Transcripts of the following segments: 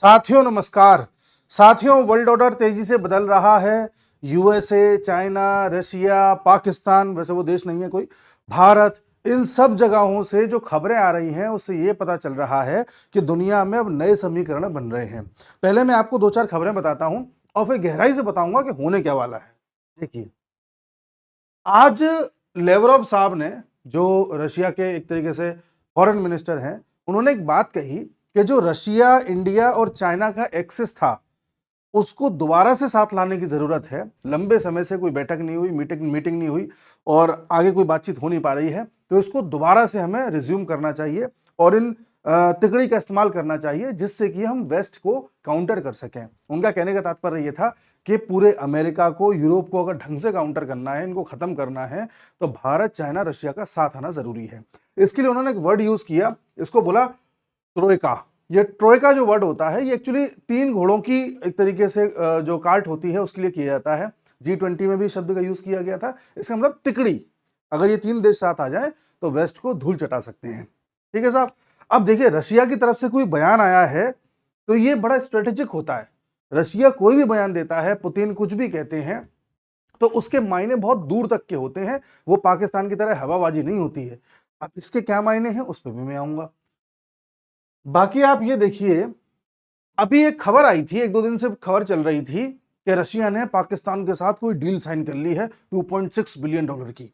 साथियों नमस्कार। साथियों, वर्ल्ड ऑर्डर तेजी से बदल रहा है। यूएसए, चाइना, रशिया, पाकिस्तान, वैसे वो देश नहीं है कोई, भारत, इन सब जगहों से जो खबरें आ रही हैं उससे ये पता चल रहा है कि दुनिया में अब नए समीकरण बन रहे हैं। पहले मैं आपको दो चार खबरें बताता हूं और फिर गहराई से बताऊंगा कि होने क्या वाला है। देखिए, आज लेवरोव साहब ने, जो रशिया के एक तरीके से फॉरेन मिनिस्टर हैं, उन्होंने एक बात कही कि जो रशिया, इंडिया और चाइना का एक्सेस था उसको दोबारा से साथ लाने की जरूरत है। लंबे समय से कोई बैठक नहीं हुई, मीटिंग नहीं हुई और आगे कोई बातचीत हो नहीं पा रही है, तो इसको दोबारा से हमें रिज्यूम करना चाहिए और इन तिकड़ी का इस्तेमाल करना चाहिए जिससे कि हम वेस्ट को काउंटर कर सकें। उनका कहने का तात्पर्य यह था कि पूरे अमेरिका को, यूरोप को अगर ढंग से काउंटर करना है, इनको खत्म करना है, तो भारत, चाइना, रशिया का साथ आना जरूरी है। इसके लिए उन्होंने एक वर्ड यूज किया, इसको बोला ट्रोइका। ये ट्रोइका जो वर्ड होता है, ये एक्चुअली तीन घोड़ों की एक तरीके से जो कार्ट होती है उसके लिए किया जाता है। G20 में भी शब्द का यूज किया गया था। इसका मतलब तिकड़ी। अगर ये तीन देश साथ आ जाए तो वेस्ट को धूल चटा सकते हैं। ठीक है साहब। अब देखिए, रशिया की तरफ से कोई बयान आया है तो ये बड़ा स्ट्रेटेजिक होता है। रशिया कोई भी बयान देता है, पुतिन कुछ भी कहते हैं, तो उसके मायने बहुत दूर तक के होते हैं। वो पाकिस्तान की तरह हवाबाजी नहीं होती है। अब इसके क्या मायने हैं उस पर भी मैं आऊंगा। बाकी आप ये देखिए, अभी एक खबर आई थी, एक दो दिन से खबर चल रही थी कि रशिया ने पाकिस्तान के साथ कोई डील साइन कर ली है $2.6 बिलियन की।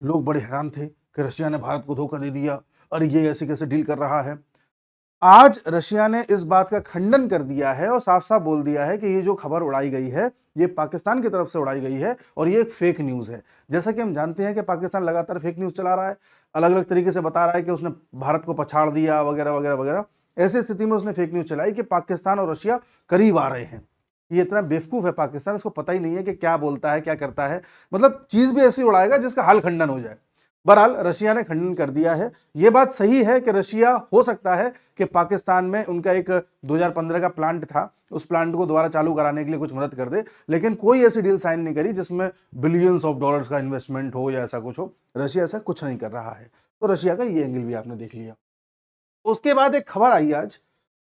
लोग बड़े हैरान थे कि रशिया ने भारत को धोखा दे दिया, अरे ये ऐसे कैसे डील कर रहा है। आज रशिया ने इस बात का खंडन कर दिया है और साफ साफ बोल दिया है कि ये जो खबर उड़ाई गई है ये पाकिस्तान की तरफ से उड़ाई गई है और ये एक फेक न्यूज है। जैसा कि हम जानते हैं कि पाकिस्तान लगातार फेक न्यूज चला रहा है, अलग अलग तरीके से बता रहा है कि उसने भारत को पछाड़ दिया वगैरह वगैरह वगैरह। ऐसी स्थिति में उसने फेक न्यूज चलाई कि पाकिस्तान और रशिया करीब आ रहे हैं। ये इतना बेवकूफ है पाकिस्तान, इसको पता ही नहीं है कि क्या बोलता है, क्या करता है। मतलब चीज भी ऐसी उड़ाएगा जिसका हाल खंडन हो जाए। बहरहाल रशिया ने खंडन कर दिया है। यह बात सही है कि रशिया हो सकता है कि पाकिस्तान में उनका एक 2015 का प्लांट था, उस प्लांट को दोबारा चालू कराने के लिए कुछ मदद कर दे, लेकिन कोई ऐसी डील साइन नहीं करी जिसमें बिलियंस ऑफ डॉलर्स का इन्वेस्टमेंट हो या ऐसा कुछ हो। रशिया ऐसा कुछ नहीं कर रहा है। तो रशिया का ये एंगल भी आपने देख लिया। उसके बाद एक खबर आई आज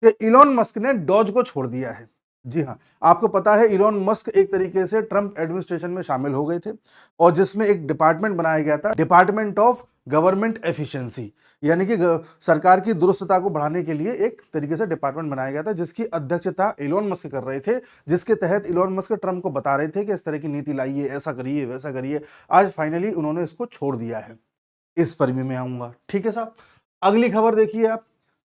कि इलॉन मस्क ने डॉज को छोड़ दिया है। जी हाँ, आपको पता है इलॉन मस्क एक तरीके से ट्रंप एडमिनिस्ट्रेशन में शामिल हो गए थे और जिसमें एक डिपार्टमेंट बनाया गया था, डिपार्टमेंट ऑफ गवर्नमेंट एफिशिएंसी, यानी कि सरकार की दुरुस्तता को बढ़ाने के लिए एक तरीके से डिपार्टमेंट बनाया गया था जिसकी अध्यक्षता इलॉन मस्क कर रहे थे, जिसके तहत इलॉन मस्क ट्रंप को बता रहे थे कि इस तरह की नीति लाइए, ऐसा करिए, वैसा करिए। आज फाइनली उन्होंने इसको छोड़ दिया है। इस पर भी मैं आऊंगा। ठीक है साहब। अगली खबर देखिए आप।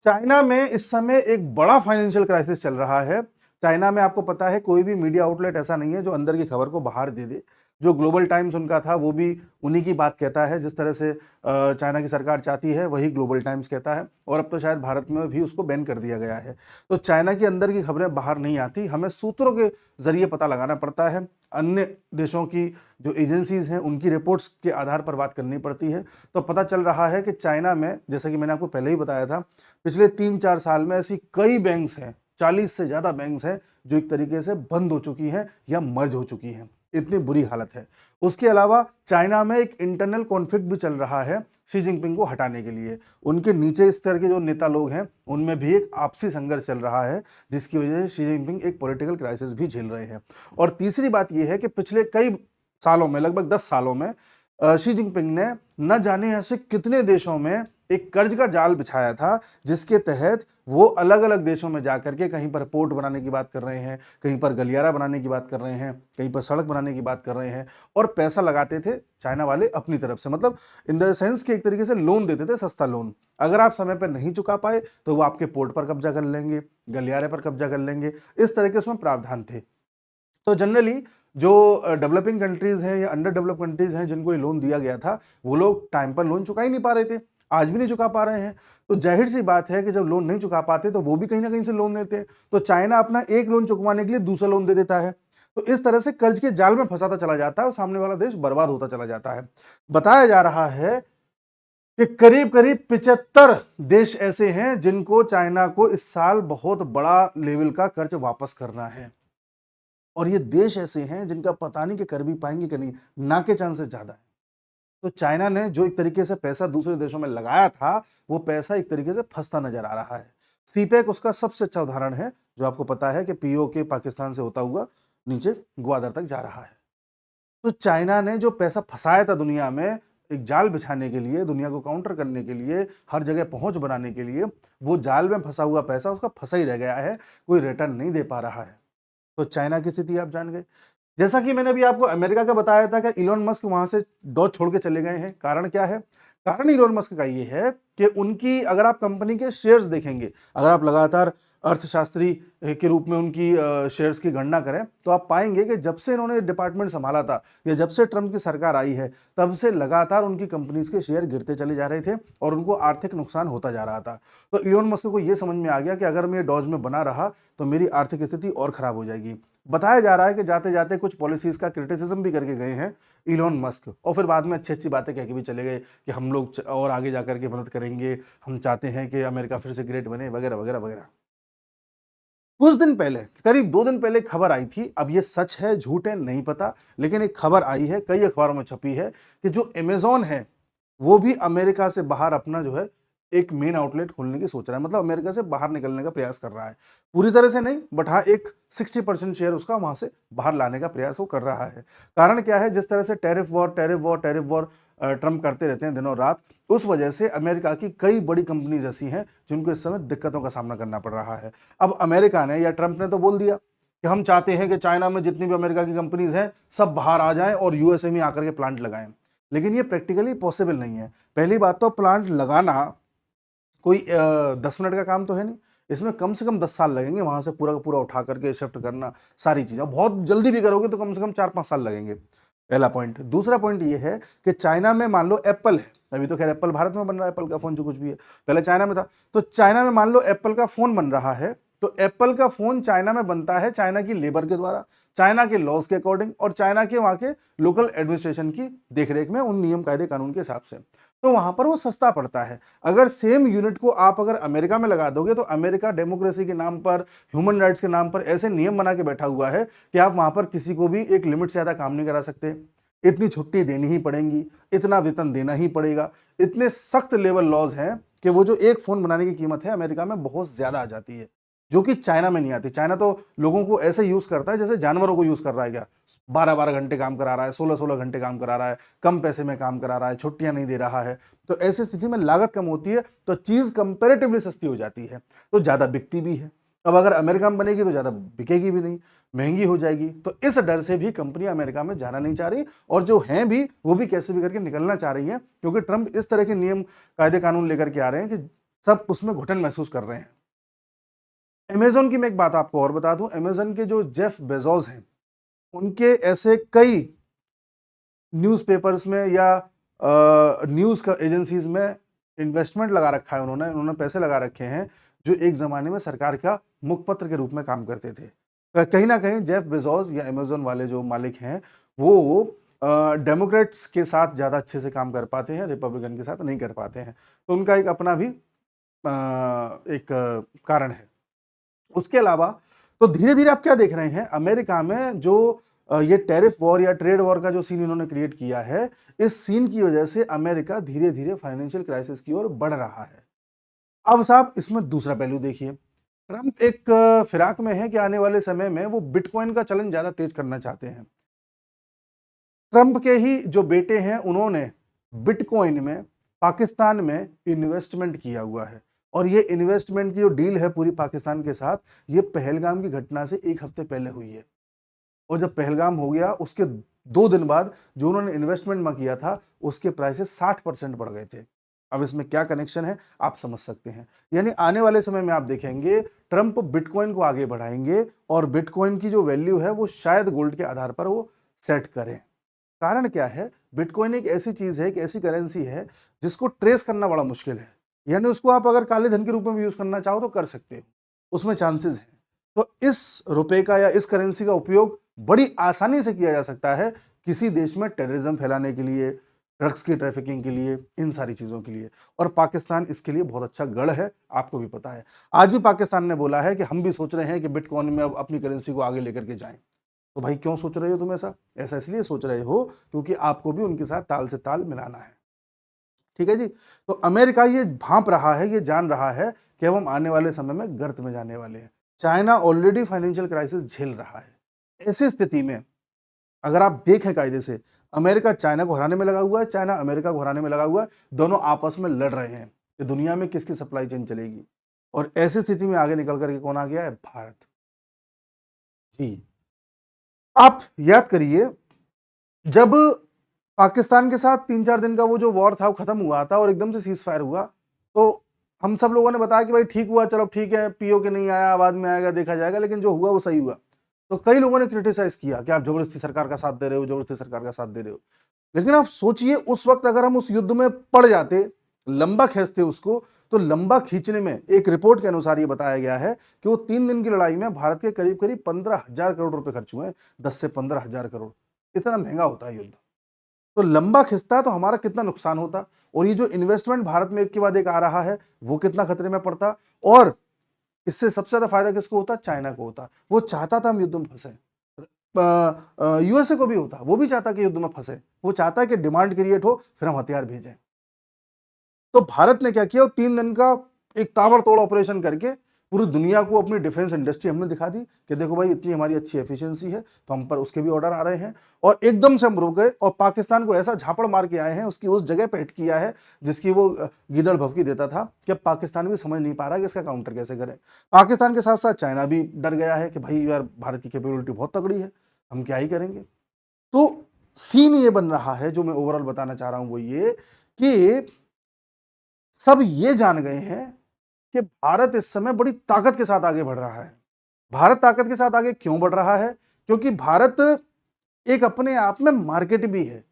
चाइना में इस समय एक बड़ा फाइनेंशियल क्राइसिस चल रहा है। चाइना में आपको पता है कोई भी मीडिया आउटलेट ऐसा नहीं है जो अंदर की खबर को बाहर दे दे। जो ग्लोबल टाइम्स उनका था वो भी उन्हीं की बात कहता है। जिस तरह से चाइना की सरकार चाहती है वही ग्लोबल टाइम्स कहता है और अब तो शायद भारत में भी उसको बैन कर दिया गया है। तो चाइना की अंदर की खबरें बाहर नहीं आती, हमें सूत्रों के जरिए पता लगाना पड़ता है। अन्य देशों की जो एजेंसीज हैं उनकी रिपोर्ट्स के आधार पर बात करनी पड़ती है। तो पता चल रहा है कि चाइना में, जैसा कि मैंने आपको पहले ही बताया था, पिछले 3-4 साल में ऐसी कई बैंक्स हैं, 40 से ज्यादा बैंक्स हैं जो एक तरीके से बंद हो चुकी हैं या मर्ज हो चुकी हैं। इतनी बुरी हालत है। उसके अलावा चाइना में एक इंटरनल कॉन्फ्लिक्ट भी चल रहा है शी जिनपिंग को हटाने के लिए। उनके नीचे स्तर के जो नेता लोग हैं उनमें भी एक आपसी संघर्ष चल रहा है जिसकी वजह से शी जिनपिंग एक पॉलिटिकल क्राइसिस भी झेल रहे हैं। और तीसरी बात यह है कि पिछले कई सालों में, लगभग 10 सालों में, शी जिनपिंग ने न जाने ऐसे कितने देशों में एक कर्ज का जाल बिछाया था जिसके तहत वो अलग अलग देशों में जाकर के कहीं पर पोर्ट बनाने की बात कर रहे हैं, कहीं पर गलियारा बनाने की बात कर रहे हैं, कहीं पर सड़क बनाने की बात कर रहे हैं और पैसा लगाते थे चाइना वाले अपनी तरफ से। मतलब इन द सेंस कि एक तरीके से लोन देते थे, सस्ता लोन। अगर आप समय पर नहीं चुका पाए तो वो आपके पोर्ट पर कब्जा कर लेंगे, गलियारे पर कब्जा कर लेंगे। इस तरह के उसमें प्रावधान थे। तो जनरली जो डेवलपिंग कंट्रीज हैं या अंडर डेवलप कंट्रीज हैं जिनको ये लोन दिया गया था, वो लोग टाइम पर लोन चुका ही नहीं पा रहे थे, आज भी नहीं चुका पा रहे हैं। तो जाहिर सी बात है कि जब लोन नहीं चुका पाते तो वो भी कहीं ना कहीं से लोन लेते हैं। तो चाइना अपना एक लोन चुकवाने के लिए दूसरा लोन दे देता है। तो इस तरह से कर्ज के जाल में फंसाता चला जाता है और सामने वाला देश बर्बाद होता चला जाता है। बताया जा रहा है कि करीब करीब 75 देश ऐसे हैं जिनको चाइना को इस साल बहुत बड़ा लेवल का कर्ज वापस करना है। और ये देश ऐसे हैं जिनका पता नहीं कि कर भी पाएंगे कि नहीं, ना के चांसेस ज्यादा है। तो चाइना ने जो एक तरीके से पैसा दूसरे देशों में लगाया था वो पैसा एक तरीके से फंसता नजर आ रहा है। सीपेक उसका सबसे अच्छा उदाहरण है जो आपको पता है कि पीओके पाकिस्तान से होता हुआ नीचे ग्वादर तक जा रहा है। तो चाइना ने जो पैसा फंसाया था दुनिया में एक जाल बिछाने के लिए, दुनिया को काउंटर करने के लिए, हर जगह पहुंच बनाने के लिए, वो जाल में फंसा हुआ पैसा उसका फंसा ही रह गया है, कोई रिटर्न नहीं दे पा रहा है। तो चाइना की स्थिति आप जान गए। जैसा कि मैंने अभी आपको अमेरिका का बताया था कि इलोन मस्क वहां से डॉज छोड़ के चले गए हैं। कारण क्या है? कारण इलोन मस्क का ये है कि उनकी, अगर आप कंपनी के शेयर्स देखेंगे, अगर आप लगातार अर्थशास्त्री के रूप में उनकी शेयर्स की गणना करें, तो आप पाएंगे कि जब से इन्होंने डिपार्टमेंट संभाला था या जब से ट्रंप की सरकार आई है, तब से लगातार उनकी कंपनीज के शेयर गिरते चले जा रहे थे और उनको आर्थिक नुकसान होता जा रहा था। तो इलोन मस्क को यह समझ में आ गया कि अगर मैं डॉज में बना रहा तो मेरी आर्थिक स्थिति और खराब हो जाएगी। बताया जा रहा है कि जाते जाते कुछ पॉलिसीज का क्रिटिसिज्म भी करके गए हैं इलोन मस्क, और फिर बाद में अच्छी अच्छी बातें कह के भी चले गए कि हम लोग और आगे जाकर के मदद करेंगे, हम चाहते हैं कि अमेरिका फिर से ग्रेट बने, वगैरह वगैरह वगैरह। कुछ दिन पहले, करीब 2 दिन पहले खबर आई थी, अब ये सच है झूठ है नहीं पता, लेकिन एक खबर आई है, कई अखबारों में छपी है कि जो अमेज़न है वो भी अमेरिका से बाहर अपना जो है एक मेन आउटलेट खोलने की सोच रहा है। मतलब अमेरिका से बाहर निकलने का प्रयास कर रहा है, पूरी तरह से नहीं, बट हाँ एक 60% शेयर उसका वहां से बाहर लाने का प्रयास वो कर रहा है। कारण क्या है? जिस तरह से टैरिफ वॉर ट्रम्प करते रहते हैं दिनों रात, उस वजह से अमेरिका की कई बड़ी कंपनीज ऐसी हैं जिनको इस समय दिक्कतों का सामना करना पड़ रहा है। अब अमेरिका ने या ट्रंप ने तो बोल दिया कि हम चाहते हैं कि चाइना में जितनी भी अमेरिका की कंपनीज हैं सब बाहर आ जाएं और यूएसए में आकर के प्लांट लगाएं, लेकिन ये प्रैक्टिकली पॉसिबल नहीं है। पहली बात तो प्लांट लगाना कोई 10 मिनट का काम तो है नहीं, इसमें कम से कम 10 साल लगेंगे, वहां से पूरा का पूरा उठा करके शिफ्ट करना सारी चीजें। बहुत जल्दी भी करोगे तो कम से कम 4-5 साल लगेंगे, पहला पॉइंट। दूसरा पॉइंट ये है कि चाइना में मान लो एप्पल है, अभी तो खैर एप्पल भारत में बन रहा है, एप्पल का फोन जो कुछ भी है, पहले चाइना में था। तो चाइना में मान लो एप्पल का फोन बन रहा है, तो एप्पल का फोन चाइना में बनता है चाइना की लेबर के द्वारा, चाइना के लॉज के अकॉर्डिंग और चाइना के वहां के लोकल एडमिनिस्ट्रेशन की देखरेख में, उन नियम कायदे कानून के हिसाब से। तो वहां पर वो सस्ता पड़ता है। अगर सेम यूनिट को आप अगर अमेरिका में लगा दोगे तो अमेरिका डेमोक्रेसी के नाम पर, ह्यूमन राइट्स के नाम पर ऐसे नियम बना के बैठा हुआ है कि आप वहां पर किसी को भी एक लिमिट से ज्यादा काम नहीं करा सकते, इतनी छुट्टी देनी ही पड़ेगी, इतना वेतन देना ही पड़ेगा, इतने सख्त लेवल लॉज हैं कि वो जो एक फोन बनाने की कीमत है अमेरिका में बहुत ज्यादा आ जाती है, जो कि चाइना में नहीं आती। चाइना तो लोगों को ऐसे यूज करता है जैसे जानवरों को यूज कर रहा है। क्या 12-12 घंटे काम करा रहा है, 16-16 घंटे काम करा रहा है, कम पैसे में काम करा रहा है, छुट्टियां नहीं दे रहा है। तो ऐसी स्थिति में लागत कम होती है तो चीज कंपेरेटिवली सस्ती हो जाती है, तो ज्यादा बिकती भी है। अब अगर अमेरिका में बनेगी तो ज्यादा बिकेगी भी नहीं, महंगी हो जाएगी। तो इस डर से भी कंपनियां अमेरिका में जाना नहीं चाह रही, और जो हैं भी वो भी कैसे भी करके निकलना चाह रही हैं, क्योंकि ट्रंप इस तरह के नियम कायदे कानून लेकर के आ रहे हैं कि सब उसमें घुटन महसूस कर रहे हैं। अमेज़न की मैं एक बात आपको और बता दूं, अमेज़न के जो जेफ बेजोस हैं, उनके ऐसे कई न्यूज़पेपर्स में या न्यूज़ का एजेंसीज में इन्वेस्टमेंट लगा रखा है, उन्होंने पैसे लगा रखे हैं जो एक ज़माने में सरकार का मुखपत्र के रूप में काम करते थे। कहीं ना कहीं जेफ बेजोस या अमेज़न वाले जो मालिक हैं वो डेमोक्रेट्स के साथ ज़्यादा अच्छे से काम कर पाते हैं, रिपब्लिकन के साथ नहीं कर पाते हैं। तो उनका एक अपना भी एक कारण है। उसके अलावा तो धीरे धीरे आप क्या देख रहे हैं, अमेरिका में जो ये टैरिफ वॉर या ट्रेड वॉर का जो सीन इन्होंने क्रिएट किया है, इस सीन की वजह से अमेरिका धीरे धीरे फाइनेंशियल क्राइसिस की ओर बढ़ रहा है। अब साहब इसमें दूसरा पहलू देखिए, ट्रंप एक फिराक में है कि आने वाले समय में वो बिटकॉइन का चलन ज्यादा तेज करना चाहते हैं। ट्रंप के ही जो बेटे हैं उन्होंने बिटकॉइन में पाकिस्तान में इन्वेस्टमेंट किया हुआ है, और ये इन्वेस्टमेंट की जो डील है पूरी पाकिस्तान के साथ, ये पहलगाम की घटना से 1 हफ्ते पहले हुई है। और जब पहलगाम हो गया उसके 2 दिन बाद जो उन्होंने इन्वेस्टमेंट में किया था उसके प्राइसेस 60% बढ़ गए थे। अब इसमें क्या कनेक्शन है आप समझ सकते हैं। यानी आने वाले समय में आप देखेंगे ट्रंप बिटकॉइन को आगे बढ़ाएंगे और बिटकॉइन की जो वैल्यू है वो शायद गोल्ड के आधार पर वो सेट करें। कारण क्या है, बिटकॉइन एक ऐसी चीज है, एक ऐसी करेंसी है जिसको ट्रेस करना बड़ा मुश्किल है। यानी उसको आप अगर काले धन के रूप में भी यूज करना चाहो तो कर सकते हो, उसमें चांसेस हैं। तो इस रुपए का या इस करेंसी का उपयोग बड़ी आसानी से किया जा सकता है किसी देश में टेररिज्म फैलाने के लिए, ड्रग्स की ट्रैफिकिंग के लिए, इन सारी चीजों के लिए। और पाकिस्तान इसके लिए बहुत अच्छा गढ़ है, आपको भी पता है। आज भी पाकिस्तान ने बोला है कि हम भी सोच रहे हैं कि बिटकॉइन में अब अपनी करेंसी को आगे लेकर के जाएं। तो भाई क्यों सोच रहे हो तुम ऐसा? ऐसा इसलिए सोच रहे हो क्योंकि आपको भी उनके साथ ताल से ताल मिलाना है। ठीक है जी। तो अमेरिका ये भांप रहा है, ये जान रहा है कि अब हम आने वाले समय में गर्त में जाने वाले हैं। चाइना ऑलरेडी फाइनेंशियल क्राइसिस झेल रहा है। ऐसी स्थिति में अगर आप देखें कायदे से, अमेरिका चाइना को हराने में लगा हुआ है, चाइना अमेरिका को हराने में लगा हुआ है, दोनों आपस में लड़ रहे हैं कि दुनिया में किसकी सप्लाई चेन चलेगी। और ऐसी स्थिति में आगे निकल करके कौन आ गया है? भारत। जी, आप याद करिए, जब पाकिस्तान के साथ 3-4 दिन का वो जो वॉर था वो खत्म हुआ था और एकदम से सीज फायर हुआ, तो हम सब लोगों ने बताया कि भाई ठीक हुआ, चलो ठीक है, पीओके नहीं आया, बाद में आएगा, देखा जाएगा, लेकिन जो हुआ वो सही हुआ। तो कई लोगों ने क्रिटिसाइज किया कि आप जबरदस्ती सरकार का साथ दे रहे हो, जबरदस्ती सरकार का साथ दे रहे हो। लेकिन आप सोचिए, उस वक्त अगर हम उस युद्ध में पड़ जाते, लंबा खींचते उसको, तो लंबा खींचने में एक रिपोर्ट के अनुसार ये बताया गया है कि वो 3 दिन की लड़ाई में भारत के करीब करीब 15,000 करोड़ रुपए खर्च हुए हैं। 10 से 15,000 करोड़, इतना महंगा होता है युद्ध। तो लंबा खिंचता है तो हमारा कितना नुकसान होता, और ये जो इन्वेस्टमेंट भारत में एक के बाद एक आ रहा है वो कितना खतरे में पड़ता। और इससे सबसे ज्यादा फायदा किसको होता? चाइना को होता। वो चाहता था हम युद्ध में फंसे। यूएसए को भी होता, वो भी चाहता कि युद्ध में फंसे, वो चाहता है कि डिमांड क्रिएट हो, फिर हम हथियार भेजें। तो भारत ने क्या किया, 3 दिन का एक ताबड़तोड़ ऑपरेशन करके पूरी दुनिया को अपनी डिफेंस इंडस्ट्री हमने दिखा दी कि देखो भाई इतनी हमारी अच्छी एफिशिएंसी है, तो हम पर उसके भी ऑर्डर आ रहे हैं। और एकदम से हम रुक गए और पाकिस्तान को ऐसा झापड़ मार के आए हैं, उसकी उस जगह पे हिट किया है जिसकी वो गीदड़ भभकी देता था, कि अब पाकिस्तान भी समझ नहीं पा रहा कि इसका काउंटर कैसे करें। पाकिस्तान के साथ साथ चाइना भी डर गया है कि भाई यार भारत की कैपेबिलिटी बहुत तगड़ी है, हम क्या ही करेंगे। तो सीन ये बन रहा है, जो मैं ओवरऑल बताना चाह रहा हूं वो ये कि सब ये जान गए हैं कि भारत इस समय बड़ी ताकत के साथ आगे बढ़ रहा है। भारत ताकत के साथ आगे क्यों बढ़ रहा है? क्योंकि भारत एक अपने आप में मार्केट भी है।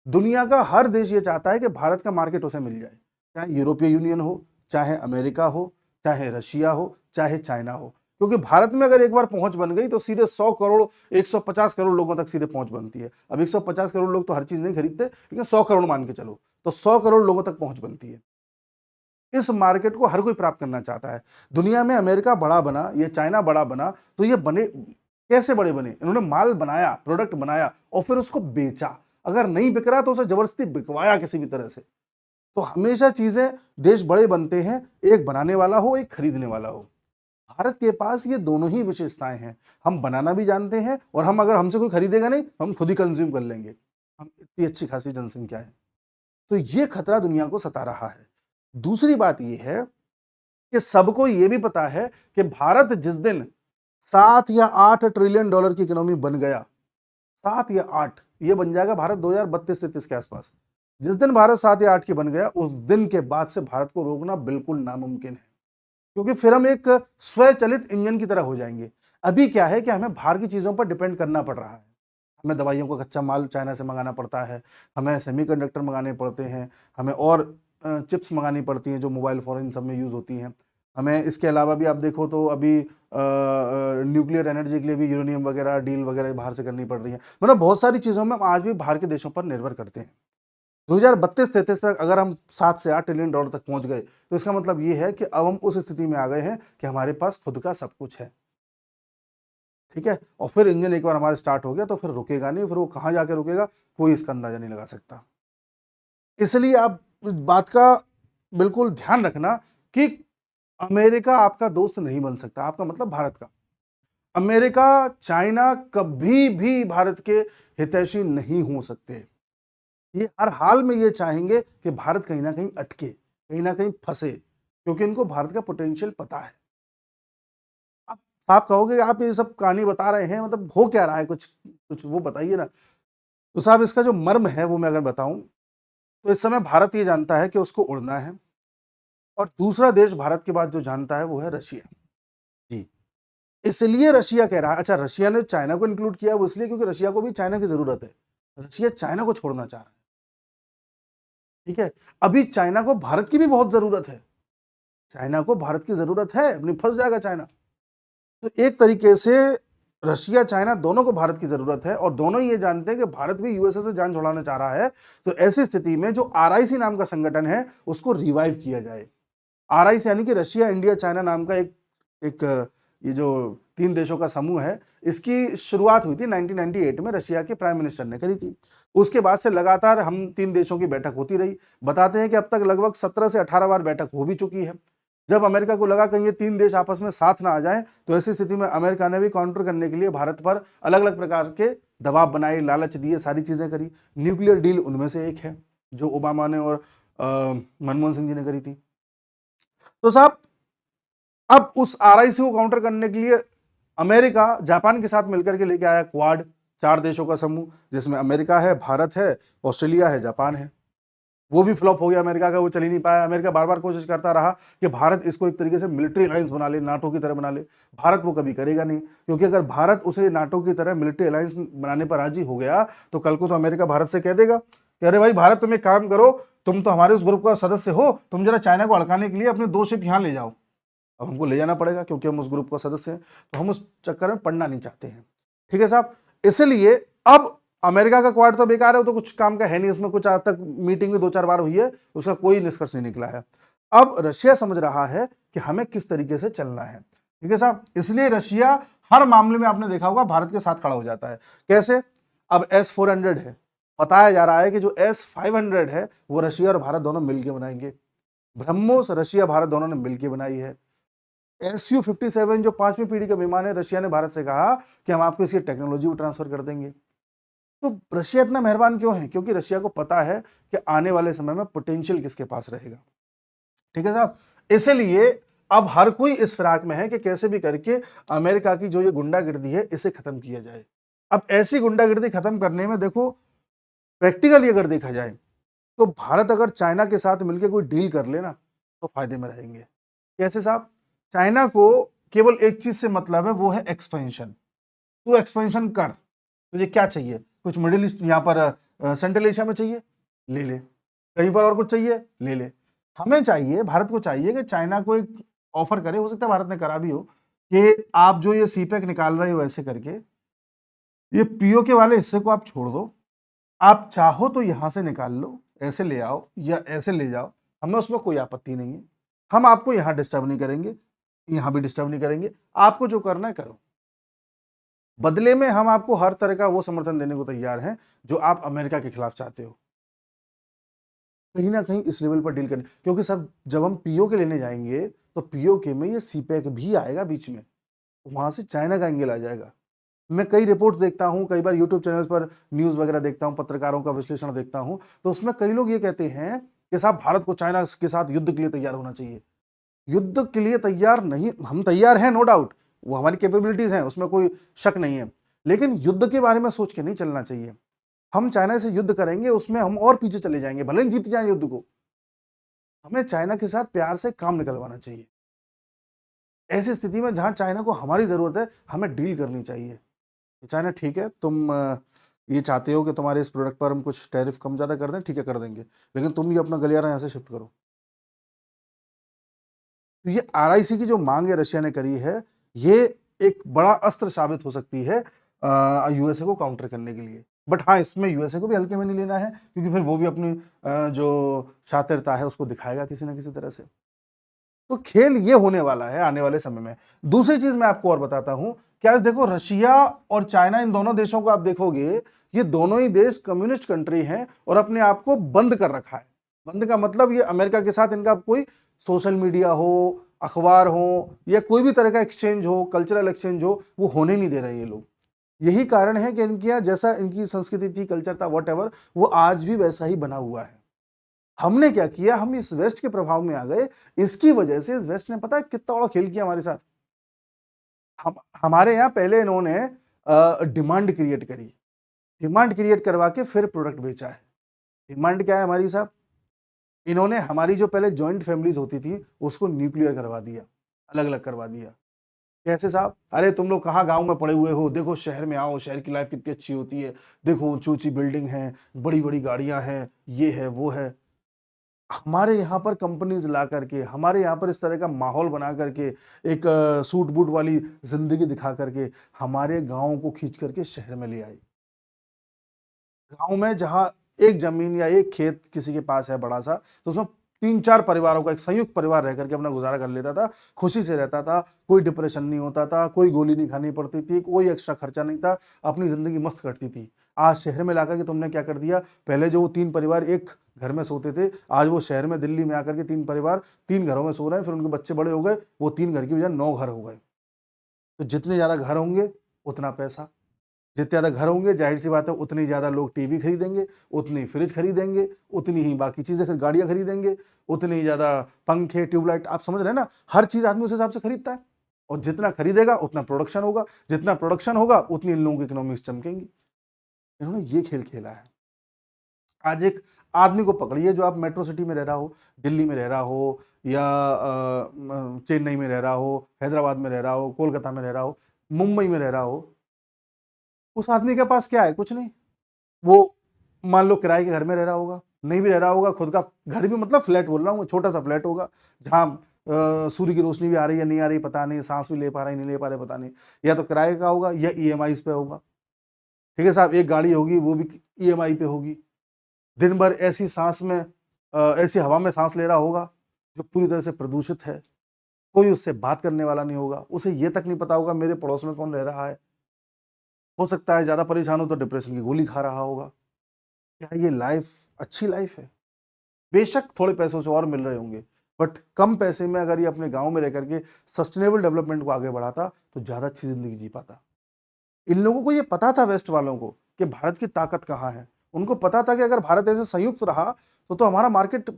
दुनिया का हर देश ये चाहता है कि भारत का मार्केट उसे मिल जाए, चाहे यूरोपीय यूनियन हो, चाहे अमेरिका हो, चाहे रशिया हो, चाहे चाइना हो। क्योंकि भारत में अगर एक बार पहुंच बन गई तो सीधे 100 करोड़ 150 करोड़ लोगों तक सीधे पहुंच बनती है। अब 150 करोड़ लोग तो हर चीज नहीं खरीदते, लेकिन 100 करोड़ मान के चलो, तो 100 करोड़ लोगों तक पहुंच बनती है। इस मार्केट को हर कोई प्राप्त करना चाहता है। दुनिया में अमेरिका बड़ा बना, ये चाइना बड़ा बना, तो ये बने कैसे बड़े बने? इन्होंने माल बनाया, प्रोडक्ट बनाया और फिर उसको बेचा। अगर नहीं बिक रहा तो उसे जबरदस्ती बिकवाया किसी भी तरह से। तो हमेशा चीजें, देश बड़े बनते हैं, एक बनाने वाला हो, एक खरीदने वाला हो। भारत के पास ये दोनों ही विशेषताएं हैं। हम बनाना भी जानते हैं और हम, अगर हमसे कोई खरीदेगा नहीं, हम खुद ही कंज्यूम कर लेंगे। हम इतनी अच्छी खासी जनसंख्या है। तो ये खतरा दुनिया को सता रहा है। दूसरी बात यह है कि सबको यह भी पता है कि भारत जिस दिन 7 या 8 ट्रिलियन डॉलर की इकोनॉमी बन गया, 7 या 8, ये बन जाएगा भारत 2032-33 के आसपास। जिस दिन भारत 7 या 8 की बन गया, उस दिन के बाद से भारत को रोकना बिल्कुल नामुमकिन है, क्योंकि फिर हम एक स्वचालित इंजन की तरह हो जाएंगे। अभी क्या है कि हमें बाहर की चीजों पर डिपेंड करना पड़ रहा है। हमें दवाइयों का कच्चा माल चाइना से मंगाना पड़ता है, हमें सेमीकंडक्टर मंगाने पड़ते हैं, हमें और चिप्स मंगानी पड़ती हैं जो मोबाइल फोन इन सब में यूज़ होती हैं। हमें इसके अलावा भी आप देखो तो अभी न्यूक्लियर एनर्जी के लिए भी यूरेनियम वगैरह डील वगैरह बाहर से करनी पड़ रही है। मतलब बहुत सारी चीज़ों में हम आज भी बाहर के देशों पर निर्भर करते हैं। 2032-33 तक अगर हम 7 से 8 ट्रिलियन डॉलर तक पहुंच गए, तो इसका मतलब ये है कि अब हम उस स्थिति में आ गए हैं कि हमारे पास खुद का सब कुछ है। ठीक है, और फिर इंजन एक बार हमारे स्टार्ट हो गया तो फिर रुकेगा नहीं, फिर वो कहाँ जाके रुकेगा कोई इसका अंदाजा नहीं लगा सकता। इसलिए आप इस बात का बिल्कुल ध्यान रखना कि अमेरिका आपका दोस्त नहीं बन सकता, आपका मतलब भारत का। अमेरिका, चाइना कभी भी भारत के हितैषी नहीं हो सकते। ये हर हाल में ये चाहेंगे कि भारत कहीं ना कहीं अटके, कहीं ना कहीं फंसे, क्योंकि इनको भारत का पोटेंशियल पता है। आप कहोगे आप ये सब कहानी बता रहे हैं, मतलब हो क्या रहा है, कुछ कुछ वो बताइए ना। तो साहब इसका जो मर्म है वो मैं अगर बताऊं, तो इस समय भारत ये जानता है कि उसको उड़ना है, और दूसरा देश भारत के बाद जो जानता है वो है रशिया। जी, इसलिए रशिया कह रहा है, अच्छा रशिया ने चाइना को इंक्लूड किया वो इसलिए क्योंकि रशिया को भी चाइना की जरूरत है। रशिया चाइना को छोड़ना चाह रहा है। ठीक है, अभी चाइना को भारत की भी बहुत जरूरत है। चाइना को भारत की जरूरत है, अपनी फंस जाएगा चाइना। तो एक तरीके से रशिया चाइना दोनों को भारत की जरूरत है, और दोनों ये जानते हैं कि भारत भी यूएसए से जान छुड़ाना चाह रहा है। तो ऐसी स्थिति में जो आरआईसी नाम का संगठन है उसको रिवाइव किया जाए। आरआईसी यानी कि रशिया इंडिया चाइना नाम का एक ये जो 3 देशों का समूह है, इसकी शुरुआत हुई थी 1998 में, रशिया के प्राइम मिनिस्टर ने करी थी। उसके बाद से लगातार हम 3 देशों की बैठक होती रही। बताते हैं कि अब तक लगभग 17 से 18 बार बैठक हो भी चुकी है। जब अमेरिका को लगा कहीं ये 3 देश आपस में साथ ना आ जाएं, तो ऐसी स्थिति में अमेरिका ने भी काउंटर करने के लिए भारत पर अलग अलग प्रकार के दबाव बनाए, लालच दिए, सारी चीजें करी। न्यूक्लियर डील उनमें से एक है जो ओबामा ने और मनमोहन सिंह जी ने करी थी। तो साहब अब उस आरआईसी को काउंटर करने के लिए अमेरिका जापान के साथ मिलकर के लेके आया क्वाड, 4 देशों का समूह, जिसमें अमेरिका है, भारत है, ऑस्ट्रेलिया है, जापान है। वो भी फ्लॉप हो गया अमेरिका का, वो चल ही नहीं पाया। अमेरिका बार बार कोशिश करता रहा कि भारत इसको एक तरीके से मिलिट्री अलायंस बना ले, नाटो की तरह बना ले। भारत वो कभी करेगा नहीं, क्योंकि अगर भारत उसे नाटो की तरह मिलिट्री अलायंस बनाने पर राजी हो गया तो कल को तो अमेरिका भारत से कह देगा कि अरे भाई भारत, तुम एक काम करो, तुम तो हमारे उस ग्रुप का सदस्य हो, तुम जरा चाइना को अड़काने के लिए अपने 2 शिप यहां ले जाओ। अब हमको ले जाना पड़ेगा क्योंकि हम उस ग्रुप का सदस्य हैं, तो हम उस चक्कर में पड़ना नहीं चाहते हैं। ठीक है साहब, इसलिए अब अमेरिका का क्वाड तो बेकार है, वो तो कुछ काम का है नहीं, उसमें कुछ आज तक मीटिंग भी 2-4 बार हुई है, उसका कोई निष्कर्ष नहीं निकला है। अब रशिया समझ रहा है कि हमें किस तरीके से चलना है। ठीक है साहब, इसलिए रशिया हर मामले में आपने देखा होगा भारत के साथ खड़ा हो जाता है। कैसे? अब S-400 है, बताया जा रहा है कि जो S-500 है वो रशिया और भारत दोनों मिलकर बनाएंगे। ब्रह्मोस रशिया भारत दोनों ने मिलकर बनाई है। Su-57 जो 5वीं पीढ़ी का विमान है, रशिया ने भारत से कहा कि हम आपको इसकी टेक्नोलॉजी भी ट्रांसफर कर देंगे। तो रशिया इतना मेहरबान क्यों है? क्योंकि रशिया को पता है कि आने वाले समय में पोटेंशियल किसके पास रहेगा। ठीक है साहब, इसलिए अब हर कोई इस फिराक में है कि कैसे भी करके अमेरिका की जो ये गुंडागिर्दी है इसे खत्म किया जाए। अब ऐसी गुंडागिर्दी खत्म करने में देखो, प्रैक्टिकली अगर देखा जाए तो भारत अगर चाइना के साथ मिलकर कोई डील कर लेना तो फायदे में रहेंगे। कैसे साहब? चाइना को केवल एक चीज से मतलब है, वो है एक्सपेंशन। तू एक्सपेंशन कर, तुझे क्या चाहिए? कुछ मिडिल ईस्ट यहाँ पर सेंट्रल एशिया में चाहिए, ले ले। कहीं पर और कुछ चाहिए, ले ले। हमें चाहिए, भारत को चाहिए कि चाइना को एक ऑफर करे, हो सकता है भारत ने करा भी हो, कि आप जो ये सीपेक निकाल रहे हो ऐसे करके, ये पीओके वाले हिस्से को आप छोड़ दो, आप चाहो तो यहां से निकाल लो, ऐसे ले आओ या ऐसे ले जाओ, हमें उसमें कोई आपत्ति नहीं है। हम आपको यहां डिस्टर्ब नहीं करेंगे, यहां भी डिस्टर्ब नहीं करेंगे, आपको जो करना है करो। बदले में हम आपको हर तरह का वो समर्थन देने को तैयार हैं जो आप अमेरिका के खिलाफ चाहते हो। कहीं ना कहीं इस लेवल पर डील करने, क्योंकि सब जब हम पीओके लेने जाएंगे तो पीओके में ये सीपैक भी आएगा बीच में, वहां से चाइना का एंगल आ जाएगा। मैं कई रिपोर्ट देखता हूं, कई बार यूट्यूब चैनल्स पर न्यूज वगैरह देखता हूं, पत्रकारों का विश्लेषण देखता हूं, तो उसमें कई लोग ये कहते हैं कि साहब भारत को चाइना के साथ युद्ध के लिए तैयार होना चाहिए। युद्ध के लिए तैयार नहीं, हम तैयार हैं, नो डाउट, वो हमारी कैपेबिलिटीज हैं, उसमें कोई शक नहीं है, लेकिन युद्ध के बारे में सोच के नहीं चलना चाहिए। हम चाइना से युद्ध करेंगे, उसमें हम और पीछे चले जाएंगे, भले ही जीत जाए युद्ध को। हमें चाइना के साथ प्यार से काम निकलवाना चाहिए। ऐसी स्थिति में जहां चाइना को हमारी जरूरत है, हमें डील करनी चाहिए। चाइना ठीक है, तुम ये चाहते हो कि तुम्हारे इस प्रोडक्ट पर हम कुछ टैरिफ कम ज्यादा कर दें, ठीक है कर देंगे, लेकिन तुम ये अपना गलियारा यहाँ से शिफ्ट करो। तो ये आरआईसी की जो मांग है रशिया ने करी है, ये एक बड़ा अस्त्र साबित हो सकती है यूएसए को काउंटर करने के लिए। बट हाँ, इसमें यूएसए को भी हल्के में नहीं लेना है, क्योंकि फिर वो भी अपनी जो शातिरता है उसको दिखाएगा किसी ना किसी तरह से। तो खेल ये होने वाला है आने वाले समय में। दूसरी चीज मैं आपको और बताता हूं, क्या इस देखो, रशिया और चाइना, इन दोनों देशों को आप देखोगे, ये दोनों ही देश कम्युनिस्ट कंट्री हैं और अपने आप को बंद कर रखा है। बंद का मतलब ये अमेरिका के साथ इनका कोई सोशल मीडिया हो, अखबार हो, या कोई भी तरह का एक्सचेंज हो, कल्चरल एक्सचेंज हो, वो होने नहीं दे रहे ये लोग। यही कारण है कि इनके यहाँ जैसा इनकी संस्कृति थी, कल्चर था, वॉट एवर, वो आज भी वैसा ही बना हुआ है। हमने क्या किया, हम इस वेस्ट के प्रभाव में आ गए। इसकी वजह से इस वेस्ट ने पता है कितना बड़ा खेल किया हमारे साथ। हमारे यहाँ पहले इन्होंने डिमांड क्रिएट करी, डिमांड क्रिएट करवा के फिर प्रोडक्ट बेचा है। डिमांड क्या है हमारी साहब? इन्होंने हमारी जो पहले जॉइंट फैमिलीज होती थी उसको न्यूक्लियर करवा दिया, अलग अलग करवा दिया। कैसे साहब? अरे तुम लोग कहाँ गांव में पड़े हुए हो, देखो शहर में आओ, शहर की लाइफ कितनी अच्छी होती है, देखो ऊंची ऊंची बिल्डिंग है, बड़ी बड़ी गाड़ियां हैं, ये है वो है। हमारे यहाँ पर कंपनीज ला करके, हमारे यहाँ पर इस तरह का माहौल बना करके, एक सूट बूट वाली जिंदगी दिखा करके हमारे गांव को खींच करके शहर में ले आई। गांव में जहां एक जमीन या एक खेत किसी के पास है बड़ा सा, तो उसमें 3-4 परिवारों का एक संयुक्त परिवार रह करके अपना गुजारा कर लेता था, खुशी से रहता था, कोई डिप्रेशन नहीं होता था, कोई गोली नहीं खानी पड़ती थी, कोई एक्स्ट्रा खर्चा नहीं था, अपनी ज़िंदगी मस्त कटती थी। आज शहर में लाकर के तुमने क्या कर दिया, पहले जो वो 3 परिवार एक घर में सोते थे, आज वो शहर में दिल्ली में आकर के 3 परिवार 3 घरों में सो रहे हैं, फिर उनके बच्चे बड़े हो गए, वो 3 घर की बजाय 9 घर हो गए। तो जितने ज़्यादा घर होंगे, उतना पैसा। जितने ज़्यादा घर होंगे, ज़ाहिर-सी बात है उतनी ज़्यादा लोग टीवी खरीदेंगे, उतनी फ्रिज खरीदेंगे, उतनी ही बाकी चीज़ें फिर गाड़ियाँ खरीदेंगे, उतनी ज़्यादा पंखे, ट्यूबलाइट, आप समझ रहे हैं ना? हर चीज़ आदमी उस हिसाब से खरीदता है और जितना खरीदेगा उतना प्रोडक्शन होगा, जितना प्रोडक्शन होगा उतनी इन लोगों की इकोनॉमिक्स चमकेंगी। इन्होंने ये खेल खेला है। आज एक आदमी को पकड़िए जो आप मेट्रो सिटी में रह रहा हो, दिल्ली में रह रहा हो या चेन्नई में रह रहा हो, हैदराबाद में रह रहा हो, कोलकाता में रह रहा हो, मुंबई में रह रहा हो, उस आदमी के पास क्या है? कुछ नहीं। वो मान लो किराए के घर में रह रहा होगा, नहीं भी रह रहा होगा, खुद का घर भी मतलब फ्लैट बोल रहा हूँ, छोटा-सा फ्लैट होगा, जहाँ सूर्य की रोशनी भी आ रही है, नहीं आ रही पता नहीं, साँस भी ले पा रहे हैं, नहीं ले पा रहे पता नहीं। या तो किराए का होगा या ईएमआईज़ पे होगा। ठीक है साहब, एक गाड़ी होगी वो भी ईएमआई पे होगी। दिन भर ऐसी साँस में ऐसी हवा में साँस ले रहा होगा, जो पूरी तरह से प्रदूषित है। कोई उससे बात करने वाला नहीं होगा, उसे ये तक नहीं पता होगा मेरे पड़ोस में कौन रह रहा है। हो सकता है ज़्यादा परेशान हो तो डिप्रेशन की गोली खा रहा होगा। क्या ये लाइफ़ अच्छी लाइफ़ है? बेशक थोड़े पैसों से और मिल रहे होंगे, बट कम पैसे में अगर ये अपने गाँव में रह कर के सस्टेनेबल डेवलपमेंट को आगे बढ़ाता, तो ज़्यादा अच्छी ज़िंदगी जी पाता। इन लोगों को ये पता था वेस्ट वालों को कि भारत की ताकत कहाँ है। उनको पता था कि अगर भारत ऐसे संयुक्त रहा, तो हमारा मार्केट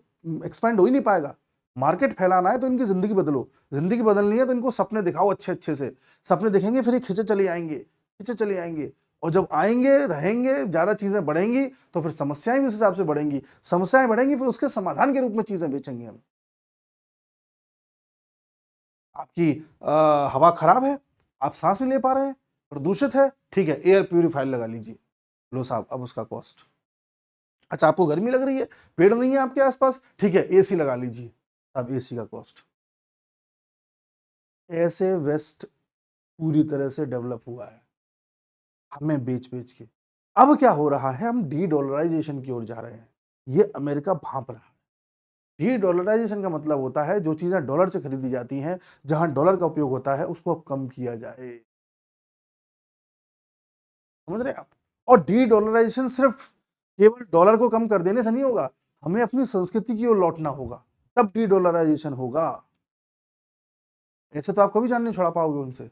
एक्सपैंड हो ही नहीं पाएगा। मार्केट फैलाना है तो इनकी ज़िंदगी बदलो, ज़िंदगी बदलनी है तो इनको सपने दिखाओ अच्छे-अच्छे से। सपने दिखेंगे फिर ये खींचे चले आएँगे, खींचे चले आएँगे और जब आएँगे, रहेंगे, ज़्यादा चीज़ें बढ़ेंगी, तो फिर समस्याएँ भी उस हिसाब से बढ़ेंगी। समस्याएँ बढ़ेंगी फिर उसके समाधान के रूप में चीज़ें बेचेंगे हम। आपकी हवा खराब है, आप साँस नहीं ले पा रहे हैं, प्रदूषित है, ठीक है, एयर प्यूरीफायर लगा लीजिए। लो साहब अब उसका कॉस्ट। अच्छा आपको गर्मी लग रही है, पेड़ नहीं है आपके आस-पास, ठीक है, एसी लगा लीजिए। अब एसी का कॉस्ट। ऐसे वेस्ट पूरी तरह से डेवलप हुआ है, हमें बेच-बेच के। अब क्या हो रहा है, हम डी-डॉलराइज़ेशन की ओर जा रहे हैं। ये अमेरिका भाँप रहा है। डी-डॉलराइज़ेशन का मतलब होता है जो चीज़ें डॉलर से खरीदी जाती हैं, जहाँ डॉलर का उपयोग होता है, उसको अब कम किया जाए। समझ रहे हैं आप? और डी-डॉलराइज़ेशन सिर्फ़ केवल डॉलर को कम कर देने से नहीं होगा, हमें अपनी संस्कृति की ओर लौटना होगा, तब डी-डॉलराइज़ेशन होगा। ऐसे तो आप कभी जान नहीं छुड़ा पाओगे उनसे।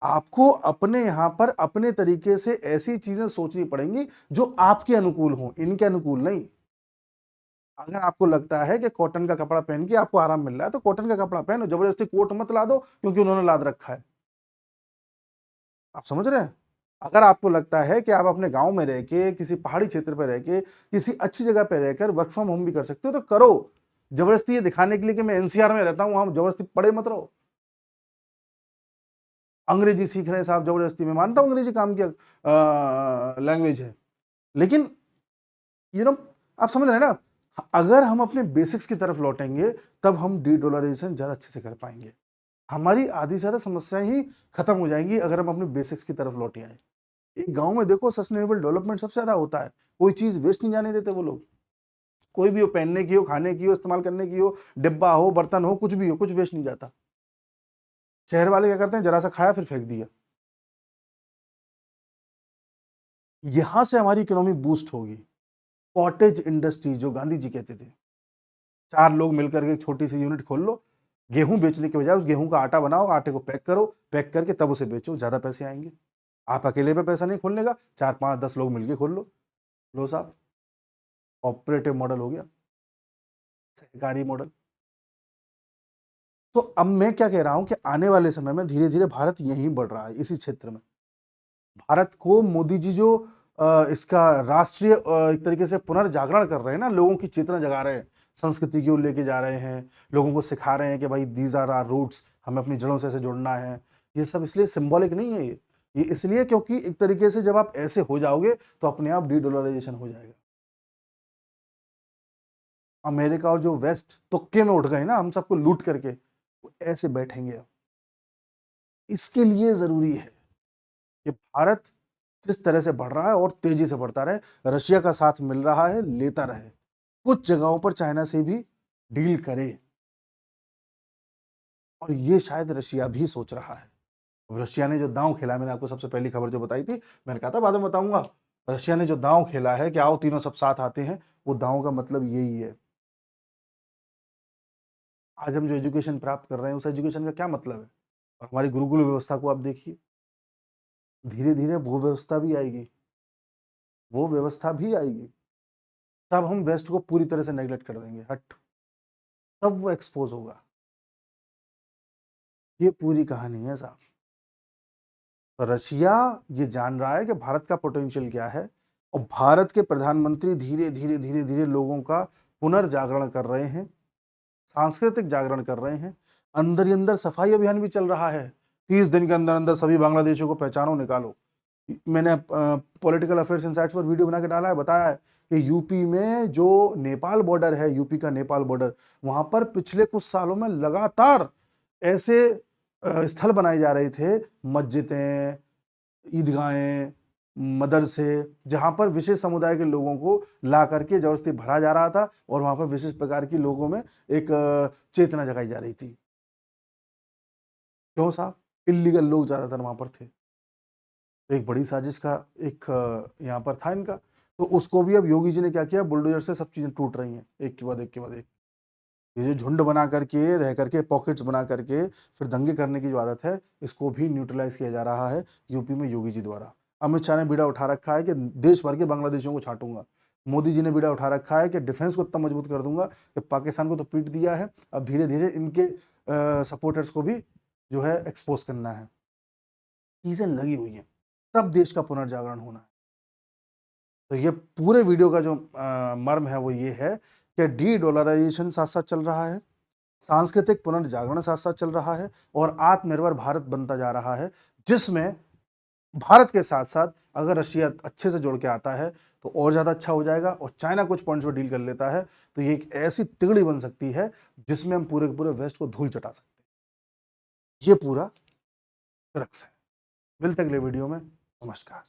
आपको अपने यहाँ पर अपने तरीके से ऐसी चीज़ें सोचनी पड़ेंगी जो आपके अनुकूल हों, इनके अनुकूल नहीं। अगर आपको लगता है कि कॉटन का कपड़ा पहन के आपको आराम मिल रहा है, तो कॉटन का कपड़ा पहनो, ज़बरदस्ती कोट मत ला दो क्योंकि उन्होंने लाद रखा है। आप समझ रहे हैं? अगर आपको लगता है कि आप अपने गाँव में रह के, किसी पहाड़ी क्षेत्र पे रह के, किसी अच्छी जगह पे रहकर वर्क फ्रॉम होम भी कर सकते हो तो करो। ज़बरदस्ती ये दिखाने के लिए कि मैं एनसीआर में रहता हूँ, वहाँ ज़बरदस्ती पड़े मत रहो। अंग्रेजी सीख रहे हैं साहब ज़बरदस्ती, मैं मानता हूँ अंग्रेजी काम की लैंग्वेज है। लेकिन यू नो आप समझ रहे हैं ना? अगर हम अपने बेसिक्स की तरफ लौटेंगे, तब हम डी-डॉलराइज़ेशन ज़्यादा अच्छे से कर पाएँगे। हमारी आधी से ज़्यादा समस्याएँ ही खत्म हो जाएँगी अगर हम अपने बेसिक्स की तरफ लौट आएँ। एक गाँव में देखो सस्टेनेबल डेवलपमेंट सबसे ज़्यादा होता है। कोई चीज़ वेस्ट नहीं जाने देते वो लोग। कोई भी हो, पहनने की हो, खाने की हो, इस्तेमाल करने की हो, डिब्बा हो, बर्तन हो, कुछ भी हो, कुछ वेस्ट नहीं जाता। शहर वाले क्या करते हैं, ज़रा सा खाया फिर फेंक दिया। यहाँ से हमारी इकोनॉमी बूस्ट होगी। कॉटेज इंडस्ट्री जो गांधी जी कहते थे। 4 लोग मिलकर के एक छोटी-सी यूनिट खोल लो, गेहूँ बेचने के बजाय उस गेहूँ का आटा बनाओ, आटे को पैक करो, पैक करके तब उसे बेचो, ज़्यादा पैसे आएँगे। आप अकेले पे पैसा नहीं खोलने का, 4, 5, 10 लोग मिलके खोल लो। लो साहब, कोऑपरेटिव मॉडल हो गया, सहकारी मॉडल। तो अब मैं क्या कह रहा हूँ कि आने वाले समय में धीरे-धीरे भारत यहीं बढ़ रहा है, इसी क्षेत्र में। भारत को मोदी जी जो इसका राष्ट्रीय एक तरीके से पुनर्जागरण कर रहे हैं ना, लोगों की चेतना जगा रहे हैं, संस्कृति की ओर लेके जा रहे हैं, लोगों को सिखा रहे हैं कि भाई दीज़ आर आवर रूट्स, हमें अपनी जड़ों से ऐसे जुड़ना है। ये सब इसलिए सिंबॉलिक नहीं है ये। ये इसलिए क्योंकि एक तरीके से जब आप ऐसे हो जाओगे, तो अपने आप डी-डॉलराइज़ेशन हो जाएगा। अमेरिका और जो वेस्ट तुक्के में उठ गए ना हम सबको लूट करके, वो ऐसे बैठेंगे अब। इसके लिए ज़रूरी है कि भारत जिस तरह से बढ़ रहा है और तेजी से बढ़ता रहे, रशिया का साथ मिल रहा है, लेता रहे। कुछ जगहों पर चाइना से भी डील करे, और ये शायद रशिया भी सोच रहा है। रशिया ने जो दांव खेला, मैंने आपको सबसे पहली खबर जो बताई थी, मैंने कहा था बाद में बताऊंगा, रशिया ने जो दांव खेला है कि आओ तीनों सब साथ आते हैं, वो दांव का मतलब यही है। आज हम जो एजुकेशन प्राप्त कर रहे हैं, उस एजुकेशन का क्या मतलब है? और हमारी गुरुकुल व्यवस्था को आप देखिए, धीरे धीरे वो व्यवस्था भी आएगी, वो व्यवस्था भी आएगी, तब हम वेस्ट को पूरी तरह से नेग्लेक्ट कर देंगे, हट, तब वो एक्सपोज होगा। ये पूरी कहानी है साहब। तो रशिया ये जान रहा है कि भारत का पोटेंशियल क्या है, और भारत के प्रधानमंत्री धीरे धीरे धीरे धीरे लोगों का पुनर्जागरण कर रहे हैं, सांस्कृतिक जागरण कर रहे हैं। अंदर ही अंदर सफाई अभियान भी चल रहा है। 30 दिन के अंदर अंदर सभी बांग्लादेशियों को पहचानो, निकालो। मैंने पॉलिटिकल अफेयर्स इनसाइट्स पर वीडियो बना के डाला है, बताया है कि यूपी में जो नेपाल बॉर्डर है, यूपी का नेपाल बॉर्डर, वहां पर पिछले कुछ सालों में लगातार ऐसे स्थल बनाए जा रहे थे, मस्जिदें, ईदगाहें, मदरसे, जहां पर विशेष समुदाय के लोगों को ला करके जबरदस्ती भरा जा रहा था, और वहां पर विशेष प्रकार की लोगों में एक चेतना जगाई जा रही थी। क्यों साहब? इल्लीगल लोग ज्यादातर वहां पर थे। तो एक बड़ी साजिश का एक यहाँ पर था इनका। तो उसको भी अब योगी जी ने क्या किया, बुलडोजर से सब चीजें टूट रही हैं, एक के बाद एक के बाद एक। ये जो झुंड बना करके रह करके, पॉकेट्स बना करके फिर दंगे करने की जो आदत है, इसको भी न्यूट्रलाइज किया जा रहा है यूपी में योगी जी द्वारा। अमित शाह ने बीड़ा उठा रखा है कि देश भर के बांग्लादेशियों को छांटूंगा। मोदी जी ने बीड़ा उठा रखा है कि डिफेंस को इतना मजबूत कर दूंगा कि पाकिस्तान को तो पीट दिया है, अब धीरे धीरे इनके सपोर्टर्स को भी जो है एक्सपोज करना है। चीजें लगी हुई हैं, तब देश का पुनर्जागरण होना है। तो ये पूरे वीडियो का जो मर्म है वो ये है कि डी डॉलराइजेशन साथ साथ चल रहा है, सांस्कृतिक पुनर्जागरण साथ साथ चल रहा है, और आत्मनिर्भर भारत बनता जा रहा है, जिसमें भारत के साथ साथ अगर रशिया अच्छे से जुड़ के आता है तो और ज्यादा अच्छा हो जाएगा, और चाइना कुछ पॉइंट्स पर डील कर लेता है तो ये एक ऐसी तिगड़ी बन सकती है जिसमें हम पूरे के पूरे वेस्ट को धूल चटा सकते हैं। ये पूरा क्रक्स है। मिलते अगले वीडियो में। नमस्कार।